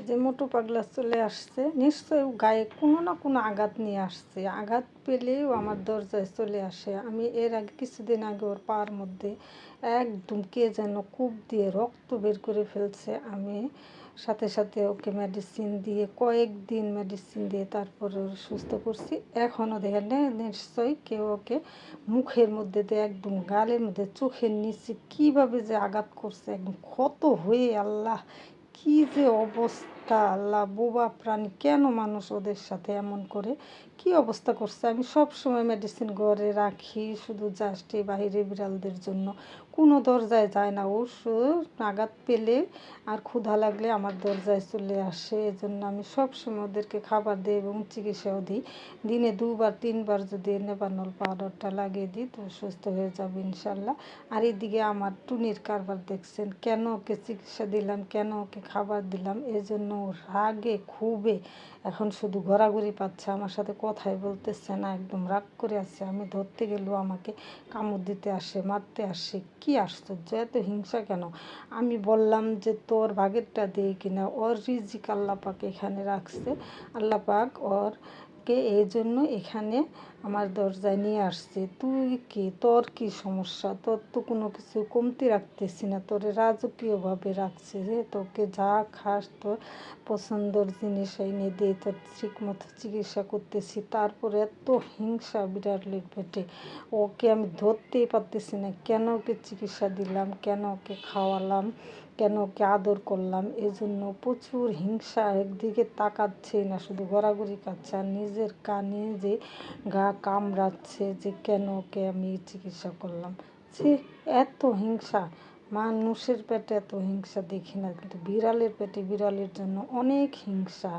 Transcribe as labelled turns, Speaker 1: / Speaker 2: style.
Speaker 1: যে মোটু পাগলা চলে আসছে, নিশ্চয়ই গায়ে কোনো না কোনো আঘাত নিয়ে আসছে। আঘাত পেলেও আমার দরজায় চলে আসে। আমি এর আগে কিছুদিন আগে ওর পায়ের মধ্যে একদম কে যেন কূপ দিয়ে রক্ত বের করে ফেলছে। আমি সাথে সাথে ওকে মেডিসিন দিয়ে কয়েকদিন মেডিসিন দিয়ে তারপরে ওর সুস্থ করছি। এখনও দেখেন নিশ্চয়ই কেউ ওকে মুখের মধ্যে দিয়ে একদম গালের মধ্যে চোখের নিচে কীভাবে যে আঘাত করছে, একদম ক্ষত হয়ে আল্লাহ কি যে অবস্থা! আল্লাহ, বোবা প্রাণী, কেন মানুষ ওদের সাথে এমন করে, কি অবস্থা করছে। আমি সব সময় মেডিসিন ঘরে রাখি, শুধু জাস্ট এই বাইরে বিড়ালদের জন্য। কোনো দরজায় যায় না, ও আঘাত পেলে আর ক্ষুধা লাগলে আমার দরজায় চলে আসে। এজন্য আমি সব সময় ওদেরকে খাবার দিই এবং চিকিৎসাও দিই। দিনে 2-3 বার যদি নেবানল পাউডারটা লাগিয়ে দিই তো সুস্থ হয়ে যাবে ইনশাল্লাহ। আর এদিকে আমার টুনির কারবার দেখছেন, কেন ওকে চিকিৎসা দিলাম, কেন ওকে খাবার দিলাম, এজন্য রাগে ক্ষোভে এখন শুধু ঘোরাঘুরি পাচ্ছে, আমার সাথে কথাই বলতেছে না, একদম রাগ করে আছে। আমি ধরতে গেলেও আমাকে কামড় দিতে আসে, মারতে আসে। কি আশ্চর্য, এত হিংসা কেন? আমি বললাম যে তোর ভাগেরটা দিয়ে কিনা, ওর রিজিক আল্লাপাক এখানে রাখছে। আল্লাপাক ওরকে এই জন্য এখানে আমার দরজায় নিয়ে আসছে। তুই কি, তোর কি সমস্যা? তোর তো কোনো কিছু কমতি রাখতেছি না, তোরে রাজকীয়ভাবে রাখছে, যে তোকে যা খাস তোর পছন্দর জিনিস এনে দিয়ে তোর ঠিক মতো চিকিৎসা করতেছি। তারপরে এত হিংসা বিড়ালের পেটে, ওকে আমি ধরতেই পারতেছি না। কেন ওকে চিকিৎসা দিলাম, কেন ওকে খাওয়ালাম, কেন ওকে আদর করলাম, এজন্য প্রচুর হিংসা। একদিকে তাকাচ্ছেই না, শুধু গড়াগড়ি খাচ্ছে আর নিজের কানে যে গা কামড়াচ্ছে যে কেন ওকে আমি চিকিৎসা করলাম। সে এত হিংসা! মানুষের পেটে এত হিংসা দেখি না, কিন্তু বিড়ালের পেটে বিড়ালের জন্য অনেক হিংসা।